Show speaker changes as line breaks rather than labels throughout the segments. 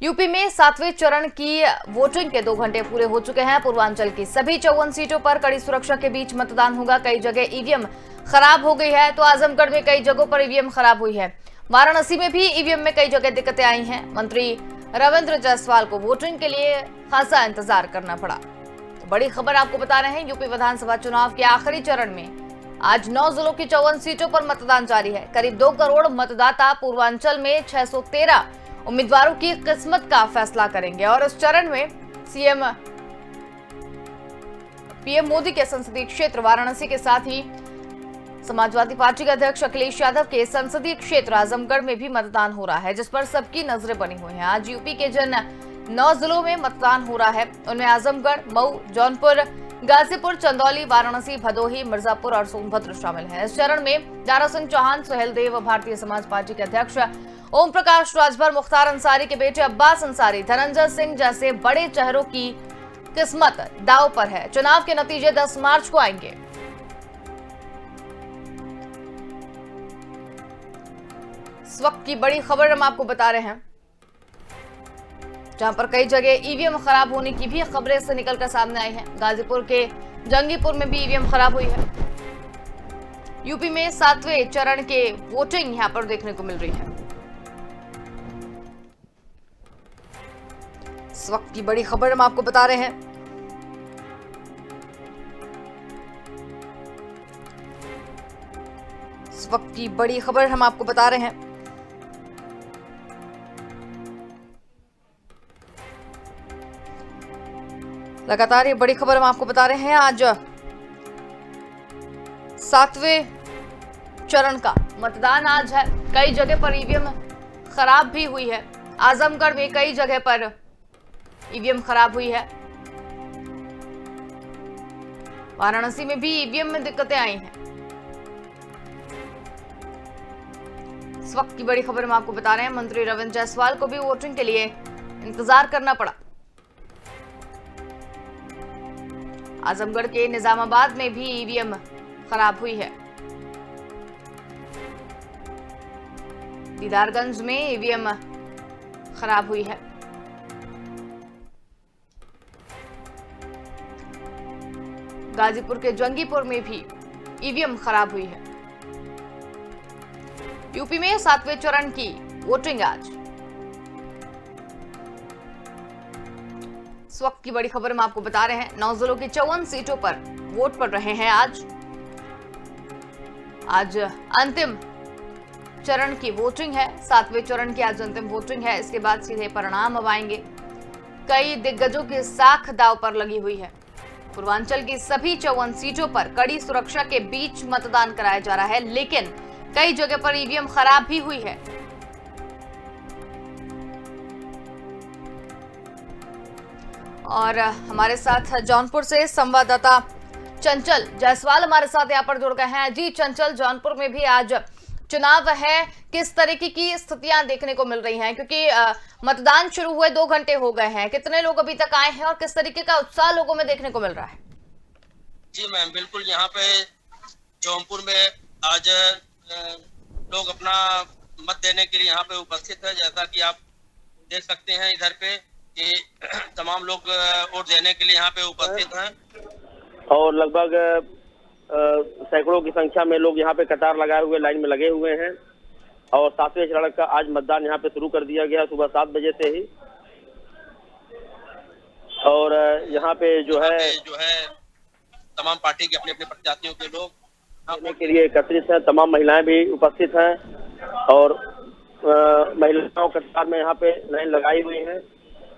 UP में 7वें चरण की वोटिंग के 2 घंटे पूरे हो चुके हैं। पूर्वांचल की सभी 54 सीटों पर कड़ी सुरक्षा के बीच मतदान होगा। कई जगह ईवीएम खराब हो गई है तो आजमगढ़ में कई जगहों पर ईवीएम खराब हुई है। वाराणसी में भी ईवीएम में कई जगह दिक्कतें आई हैं। मंत्री रविंद्र जायसवाल को वोटिंग के लिए खासा इंतजार करना पड़ा। तो बड़ी खबर आपको बता रहे हैं, यूपी विधानसभा चुनाव के आखिरी चरण में आज 9 जिलों की 54 सीटों पर मतदान जारी है। करीब 2 करोड़ मतदाता पूर्वांचल में 613 उम्मीदवारों की किस्मत का फैसला करेंगे और इस चरण में पीएम मोदी के संसदीय क्षेत्र वाराणसी के साथ ही समाजवादी पार्टी के अध्यक्ष अखिलेश यादव के संसदीय क्षेत्र आजमगढ़ में भी मतदान हो रहा है, जिस पर सबकी नजरें बनी हुई हैं। आज यूपी के जिन 9 जिलों में मतदान हो रहा है उनमें आजमगढ़, मऊ, जौनपुर, गाजीपुर, चंदौली, वाराणसी, भदोही, मिर्जापुर और सोनभद्र शामिल हैं। इस चरण में दारा सिंह चौहान, सुहेल देव, भारतीय समाज पार्टी के अध्यक्ष ओम प्रकाश राजभर, मुख्तार अंसारी के बेटे अब्बास अंसारी, धनंजय सिंह जैसे बड़े चेहरों की किस्मत दांव पर है। चुनाव के नतीजे 10 मार्च को आएंगे। इस वक्त की बड़ी खबर हम आपको बता रहे हैं, जहां पर कई जगह ईवीएम खराब होने की भी खबरें से निकलकर सामने आई हैं। गाजीपुर के जंगीपुर में भी ईवीएम खराब हुई है। यूपी में 7वें चरण के वोटिंग यहां पर देखने को मिल रही है। इस वक्त की बड़ी खबर हम आपको बता रहे हैं, इस वक्त की बड़ी खबर हम आपको बता रहे हैं। लगातार ये बड़ी खबर हम आपको बता रहे हैं। आज 7वें चरण का मतदान आज है। कई जगह पर ईवीएम खराब भी हुई है। आजमगढ़ में कई जगह पर ईवीएम खराब हुई है। वाराणसी में भी ईवीएम में दिक्कतें आई हैं। इस वक्त की बड़ी खबर हम आपको बता रहे हैं, मंत्री रविंद्र जायसवाल को भी वोटिंग के लिए इंतजार करना पड़ा। आजमगढ़ के निजामाबाद में भी ईवीएम खराब हुई है। दीदारगंज में ईवीएम खराब हुई है। गाजीपुर के जंगीपुर में भी ईवीएम खराब हुई है। यूपी में 7वें चरण की वोटिंग आज। इस वक्त की बड़ी खबर हम आपको बता रहे हैं, 9 जिलों की 54 सीटों पर वोट पड़ रहे हैं। आज अंतिम चरण की वोटिंग है। 7वें चरण की आज अंतिम वोटिंग है। इसके बाद सीधे परिणाम अब आएंगे। कई दिग्गजों की साख दांव पर लगी हुई है। पूर्वांचल की सभी 54 सीटों पर कड़ी सुरक्षा के बीच मतदान कराया जा रहा है, लेकिन कई जगह पर ईवीएम खराब भी हुई है। और हमारे साथ जौनपुर से संवाददाता चंचल जायसवाल हमारे साथ यहाँ पर जुड़ गए हैं। जी चंचल, जौनपुर में भी आज चुनाव है, किस तरीके की स्थितियां देखने को मिल रही हैं? क्योंकि मतदान शुरू हुए 2 घंटे हो गए हैं, कितने लोग अभी तक आए हैं और किस तरीके का उत्साह लोगों में देखने को मिल रहा है?
जी मैम, बिल्कुल यहाँ पे जौनपुर में आज लोग अपना मत देने के लिए यहाँ पे उपस्थित है। जैसा कि आप देख सकते हैं इधर पे कि तमाम लोग वोट देने के लिए यहाँ पे उपस्थित हैं
और लगभग सैकड़ों की संख्या में लोग यहाँ पे कतार लगाए हुए लाइन में लगे हुए हैं। और 7वें चरण का आज मतदान यहाँ पे शुरू कर दिया गया सुबह 7 बजे से ही। और यहाँ पे जो है
तमाम पार्टी के अपने अपने प्रत्याशियों के लोग
देने के लिए एकत्रित हैं। तमाम महिलाएं भी उपस्थित हैं और महिलाओं कतार में यहाँ पे लाइन लगाई हुई है।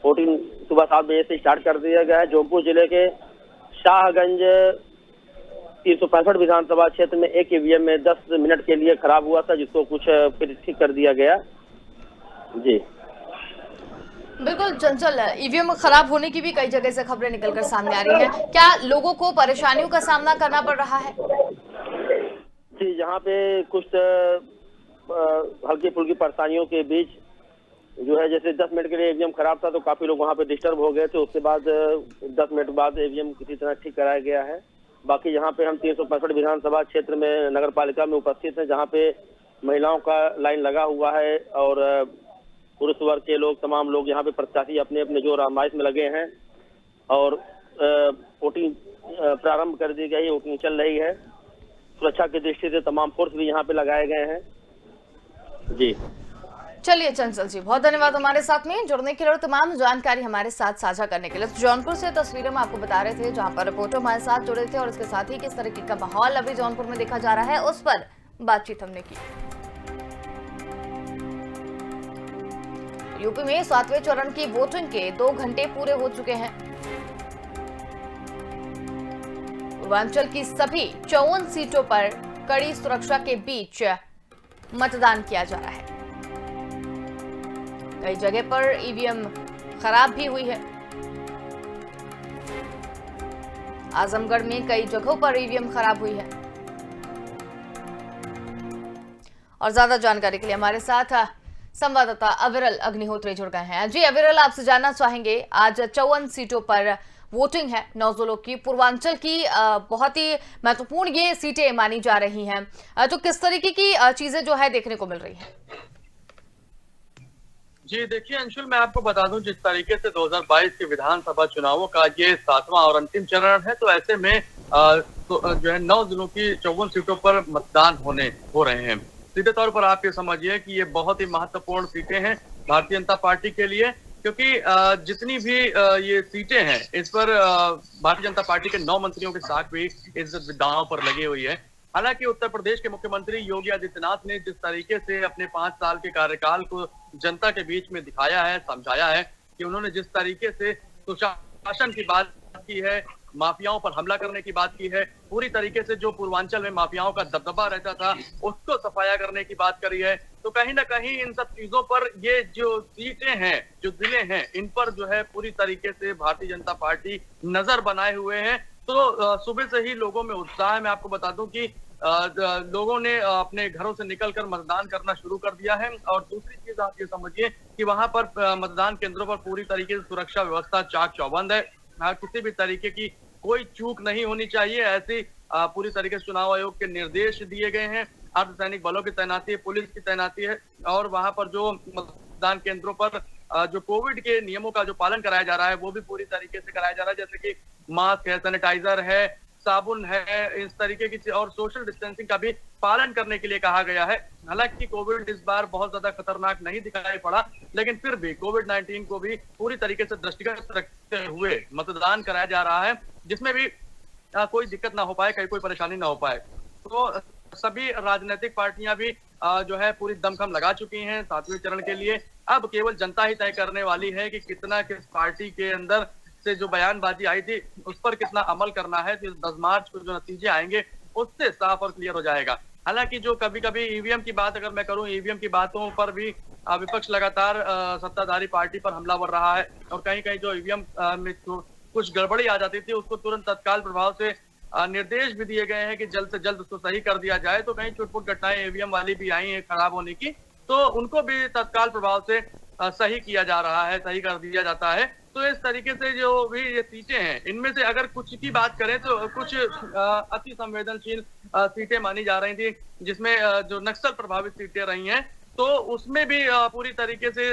वोटिंग सुबह 7 बजे से स्टार्ट कर दिया गया है। जौनपुर जिले के शाहगंज 365 विधानसभा क्षेत्र में एक ईवीएम में 10 मिनट के लिए खराब हुआ था, जिसको कुछ फिर ठीक कर दिया गया। जी
बिल्कुल चंचल, ईवीएम खराब होने की भी कई जगह से खबरें निकलकर सामने आ रही हैं। क्या लोगों को परेशानियों का सामना करना पड़ रहा है?
जी, यहाँ पे कुछ हल्की फुल्की परेशानियों के बीच जो है, जैसे 10 मिनट के लिए ईवीएम खराब था तो काफी लोग वहाँ पे डिस्टर्ब हो गए थे। उसके बाद 10 मिनट बाद ईवीएम किसी तरह ठीक कराया गया है। बाकी यहाँ पे हम 365 विधानसभा क्षेत्र में नगर पालिका में उपस्थित हैं, जहाँ पे महिलाओं का लाइन लगा हुआ है और पुरुष वर्ग के लोग, तमाम लोग यहाँ पे प्रत्याशी अपने अपने जोर आजमाइश में लगे हैं और वोटिंग प्रारंभ कर दी गई, वोटिंग चल रही है। सुरक्षा की दृष्टि से तमाम फोर्स भी यहाँ पे लगाए गए हैं। जी
चलिए चंचल जी, बहुत धन्यवाद हमारे साथ में जुड़ने के लिए और तमाम जानकारी हमारे साथ साझा करने के लिए। तो जौनपुर से तस्वीरें हम आपको बता रहे थे जहां पर रिपोर्टर हमारे साथ जुड़े थे और इसके साथ ही किस तरीके का माहौल अभी जौनपुर में देखा जा रहा है उस पर बातचीत हमने की। यूपी में 7वें चरण की वोटिंग के 2 घंटे पूरे हो चुके हैं। पूर्वांचल की सभी 54 सीटों पर कड़ी सुरक्षा के बीच मतदान किया जा रहा है। कई जगह पर ईवीएम खराब भी हुई है। आजमगढ़ में कई जगहों पर ईवीएम खराब हुई है। और ज्यादा जानकारी के लिए हमारे साथ संवाददाता अविरल अग्निहोत्री जुड़ गए हैं। जी अविरल, आपसे जानना चाहेंगे, आज 54 सीटों पर वोटिंग है 9 जिलों की, पूर्वांचल की बहुत ही महत्वपूर्ण ये सीटें मानी जा रही हैं, तो किस तरीके की चीजें जो है देखने को मिल रही हैं?
जी देखिए अंशुल, मैं आपको बता दूं, जिस तरीके से 2022 के विधानसभा चुनावों का ये 7वां और अंतिम चरण है, तो ऐसे में जो है 9 जिलों की 54 सीटों पर मतदान हो रहे हैं। सीधे तौर पर आप ये समझिए कि ये बहुत ही महत्वपूर्ण सीटें हैं भारतीय जनता पार्टी के लिए, क्योंकि जितनी भी ये सीटें हैं इस पर भारतीय जनता पार्टी के 9 मंत्रियों के साथ भी इस दांव पर लगी हुई है। हालांकि उत्तर प्रदेश के मुख्यमंत्री योगी आदित्यनाथ ने जिस तरीके से अपने 5 साल के कार्यकाल को जनता के बीच में दिखाया है, समझाया है कि उन्होंने जिस तरीके से सुशासन की बात की है, माफियाओं पर हमला करने की बात की है, पूरी तरीके से जो पूर्वांचल में माफियाओं का दबदबा रहता था उसको सफाया करने की बात करी है, तो कहीं ना कहीं इन सब चीजों पर ये जो सीटें हैं, जो जिले हैं, इन पर जो है पूरी तरीके से भारतीय जनता पार्टी नजर बनाए हुए है। तो सुबह से ही लोगों में उत्साह है। मैं आपको बता दूं कि लोगों ने अपने घरों से निकलकर मतदान करना शुरू कर दिया है। और दूसरी चीज आप ये समझिए कि वहां पर मतदान केंद्रों पर पूरी तरीके से सुरक्षा व्यवस्था चाक चौबंद है। किसी भी तरीके की कोई चूक नहीं होनी चाहिए, ऐसी पूरी तरीके से चुनाव आयोग के निर्देश दिए गए हैं। अर्धसैनिक बलों की तैनाती है, पुलिस की तैनाती है, और वहां पर जो मतदान केंद्रों पर जो कोविड के नियमों का जो पालन कराया जा रहा है वो भी पूरी तरीके से कराया जा रहा है, जैसे कि मास्क है, सैनिटाइजर है, साबुन है, इस तरीके की, और सोशल डिस्टेंसिंग का भी पालन करने के लिए कहा गया है। हालांकि कोविड इस बार बहुत ज्यादा खतरनाक नहीं दिखाई पड़ा, लेकिन फिर भी कोविड-19 को भी पूरी तरीके से दृष्टिगत रखते हुए मतदान कराया जा रहा है, जिसमें भी कोई दिक्कत ना हो पाए, कहीं कोई परेशानी ना हो पाए। तो सभी राजनीतिक पार्टियां भी जो है पूरी दमखम लगा चुकी हैं 7वें चरण के लिए। अब केवल जनता ही तय करने वाली है कि कितना किस पार्टी के अंदर से जो बयानबाजी आई थी उस पर कितना अमल करना है। तो 10 मार्च को जो नतीजे आएंगे उससे साफ और क्लियर हो जाएगा। हालांकि जो कभी कभी ईवीएम की बात अगर मैं करूं, ईवीएम की बातों पर भी विपक्ष लगातार सत्ताधारी पार्टी पर हमलावर रहा है, और कहीं कहीं जो ईवीएम में कुछ गड़बड़ी आ जाती थी उसको तुरंत तत्काल प्रभाव से निर्देश भी दिए गए हैं कि जल्द से जल्द उसको सही कर दिया जाए। तो कहीं छुटपुट घटनाएं ईवीएम वाली भी आई हैं खराब होने की, तो उनको भी तत्काल प्रभाव से सही किया जा रहा है, सही कर दिया जाता है। तो इस तरीके से जो भी ये सीटें हैं, इनमें से अगर कुछ की बात करें तो कुछ अति संवेदनशील सीटें मानी जा रही थी, जिसमें जो नक्सल प्रभावित सीटें रही हैं, तो उसमें भी पूरी तरीके से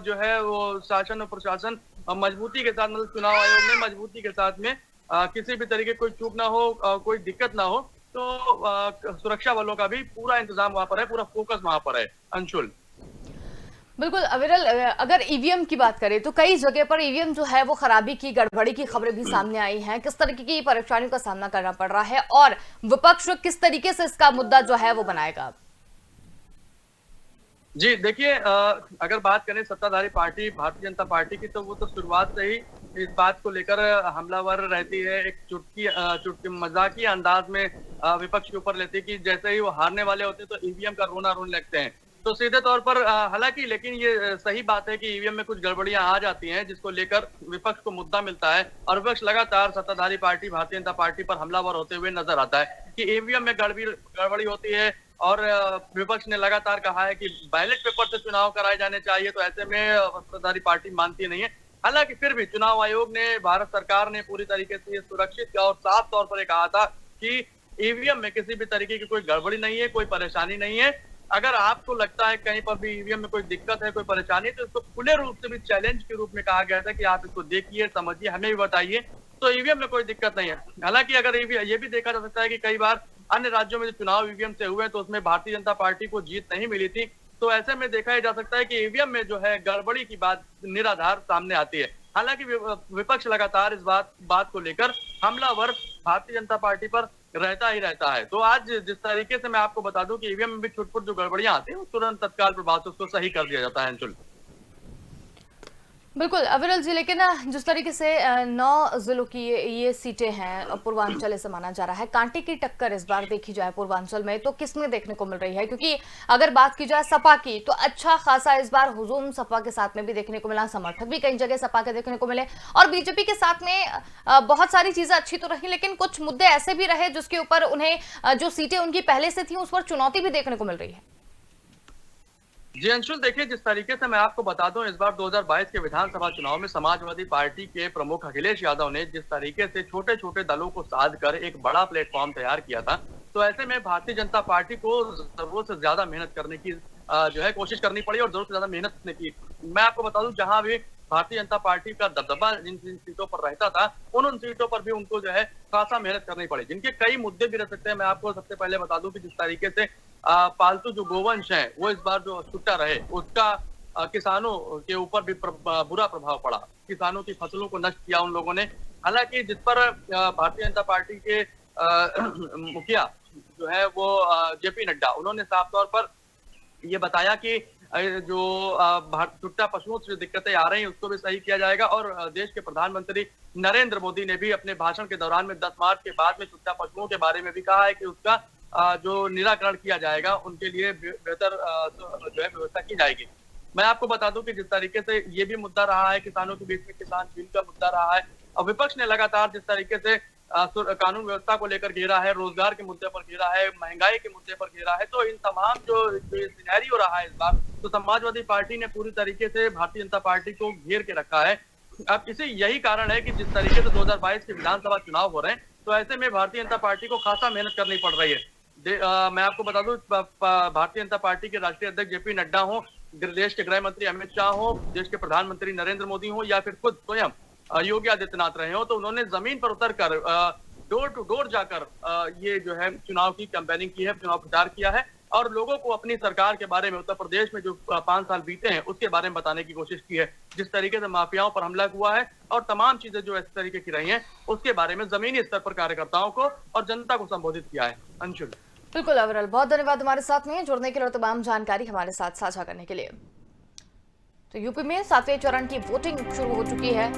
जो है वो शासन और प्रशासन मजबूती के साथ, मतलब चुनाव आयोग ने मजबूती के साथ में किसी भी तरीके कोई चूक ना हो, कोई दिक्कत ना हो, तो सुरक्षा बलों का भी पूरा इंतजाम वहां पर है, पूरा फोकस वहां पर है। अंशुल,
बिल्कुल अविरल, अगर ईवीएम की बात करें तो कई जगह पर ईवीएम जो है वो खराबी की, गड़बड़ी की खबरें भी सामने आई हैं। किस तरीके की परेशानियों का सामना करना पड़ रहा है और विपक्ष किस तरीके से इसका मुद्दा जो है वो बनाएगा?
जी देखिए, अगर बात करें सत्ताधारी पार्टी भारतीय जनता पार्टी की, तो वो तो शुरुआत से ही इस बात को लेकर हमलावर रहती है। एक चुटकी मजाकिया अंदाज में विपक्ष के ऊपर लेती है कि जैसे ही वो हारने वाले होते हैं तो ईवीएम का रोना रोने लगते हैं। तो सीधे तौर पर हालांकि लेकिन ये सही बात है कि ईवीएम में कुछ गड़बड़ियां आ जाती हैं, जिसको लेकर विपक्ष को मुद्दा मिलता है, और विपक्ष लगातार सत्ताधारी पार्टी भारतीय जनता पार्टी पर हमलावर होते हुए नजर आता है कि ईवीएम में गड़बड़ी होती है। और विपक्ष ने लगातार कहा है कि बैलेट पेपर से चुनाव कराए जाने चाहिए, तो ऐसे में सत्ताधारी पार्टी मानती नहीं है। हालांकि फिर भी चुनाव आयोग ने, भारत सरकार ने पूरी तरीके से सुरक्षित और साफ तौर पर कहा था कि ईवीएम में किसी भी तरीके की कोई गड़बड़ी नहीं है, कोई परेशानी नहीं है, अगर आपको लगता है कहीं पर भी ईवीएम में कोई दिक्कत है, कोई परेशानी है, तो इसको खुले रूप से भी चैलेंज के रूप में कहा गया था कि आप इसको देखिए, समझिए, हमें भी बताइए, तो ईवीएम में कोई दिक्कत नहीं है। हालांकि अगर ये भी देखा जा सकता है कि कई बार अन्य राज्यों में जो चुनाव ईवीएम से हुए तो उसमें भारतीय जनता पार्टी को जीत नहीं मिली थी, तो ऐसे में देखा जा सकता है कि ईवीएम में जो है गड़बड़ी की बात निराधार सामने आती है। हालांकि विपक्ष लगातार इस बात को लेकर हमलावर भारतीय जनता पार्टी पर रहता ही रहता है। तो आज जिस तरीके से मैं आपको बता दूं कि ईवीएम में भी छुटपुट जो गड़बड़ियां आती हैं, वो तुरंत तत्काल प्रभाव से उसको सही कर दिया जाता है। अंशुल,
बिल्कुल अविरल जी, लेकिन जिस तरीके से 9 जिलों की ये सीटें हैं पूर्वांचल ऐसे माना जा रहा है, कांटे की टक्कर इस बार देखी जाए पूर्वांचल में तो किसमें देखने को मिल रही है? क्योंकि अगर बात की जाए सपा की तो अच्छा खासा इस बार हुजूम सपा के साथ में भी देखने को मिला, समर्थक भी कई जगह सपा के देखने को मिले, और बीजेपी के साथ में बहुत सारी चीजें अच्छी तो रही, लेकिन कुछ मुद्दे ऐसे भी रहे जिसके ऊपर उन्हें जो सीटें उनकी पहले से थी उस पर चुनौती भी देखने को मिल रही है।
जी अंशुल, देखिए जिस तरीके से मैं आपको बता दूं, इस बार 2022 के विधानसभा चुनाव में समाजवादी पार्टी के प्रमुख अखिलेश यादव ने जिस तरीके से छोटे छोटे दलों को साध कर एक बड़ा प्लेटफॉर्म तैयार किया था, तो ऐसे में भारतीय जनता पार्टी को जरूरत से ज्यादा मेहनत करने की जो है कोशिश करनी पड़ी और जरूरत से ज्यादा मेहनत ने की। मैं आपको बता दूं, जहां भी भारतीय जनता पार्टी का दबदबा जिन सीटों पर रहता था, उन सीटों पर भी उनको जो है खासा मेहनत करनी पड़ी, जिनके कई मुद्दे भी रह सकते हैं। मैं आपको सबसे पहले बता दूं कि जिस तरीके से पालतू जो गोवंश है वो इस बार जो छुट्टा रहे, उसका किसानों के ऊपर भी बुरा प्रभाव पड़ा। किसानों की फसलों को नष्ट किया उन लोगों ने। हालांकि जिस पर भारतीय जनता पार्टी के मुखिया जो है वो जेपी नड्डा, उन्होंने साफ तौर पर ये बताया कि जो छुट्टा पशुओं से दिक्कतें आ रही हैं उसको भी सही किया जाएगा। और देश के प्रधानमंत्री नरेंद्र मोदी ने भी अपने भाषण के दौरान में 10 मार्च के बाद में छुट्टा पशुओं के बारे में भी कहा है कि उसका जो निराकरण किया जाएगा, उनके लिए बेहतर जो है व्यवस्था की जाएगी। मैं आपको बता दूं कि जिस तरीके से ये भी मुद्दा रहा है किसानों के बीच में, किसान बिल का मुद्दा रहा है, और विपक्ष ने लगातार जिस तरीके से कानून व्यवस्था को लेकर घेरा है, रोजगार के मुद्दे पर घेरा है, महंगाई के मुद्दे पर घेरा है, तो इन तमाम जो सिनेरियो रहा है इस बार, तो समाजवादी पार्टी ने पूरी तरीके से भारतीय जनता पार्टी को घेर के रखा है। अब इसे यही कारण है कि जिस तरीके से 2022 के विधानसभा चुनाव हो रहे हैं, तो ऐसे में भारतीय जनता पार्टी को खासा मेहनत करनी पड़ रही है। मैं आपको बता दूं, भारतीय जनता पार्टी के राष्ट्रीय अध्यक्ष जेपी नड्डा हो, देश के गृह मंत्री अमित शाह हो, देश के प्रधानमंत्री नरेंद्र मोदी हो, या फिर खुद स्वयं योगी आदित्यनाथ रहे हो, तो उन्होंने जमीन पर उतरकर डोर टू डोर जाकर ये जो है चुनाव की कैंपेनिंग की है, चुनाव प्रचार किया है, और लोगों को अपनी सरकार के बारे में, उत्तर प्रदेश में जो 5 साल बीते हैं उसके बारे में बताने की कोशिश की है। जिस तरीके से माफियाओं पर हमला हुआ है और तमाम चीजें जो इस तरीके की रही हैं, उसके बारे में जमीनी स्तर पर कार्यकर्ताओं को और जनता को संबोधित किया है। अंशुल,
बिल्कुल अविरल, बहुत धन्यवाद हमारे साथ में जुड़ने के लिए और तमाम जानकारी हमारे साथ साझा करने के लिए। तो यूपी में 7वें चरण की वोटिंग शुरू हो चुकी है।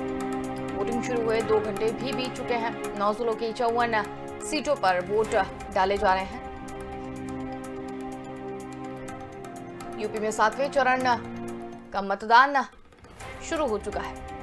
वोटिंग शुरू हुए 2 घंटे भी बीत चुके हैं। 9 जिलों की 54 सीटों पर वोट डाले जा रहे हैं। यूपी में 7वें चरण का मतदान शुरू हो चुका है।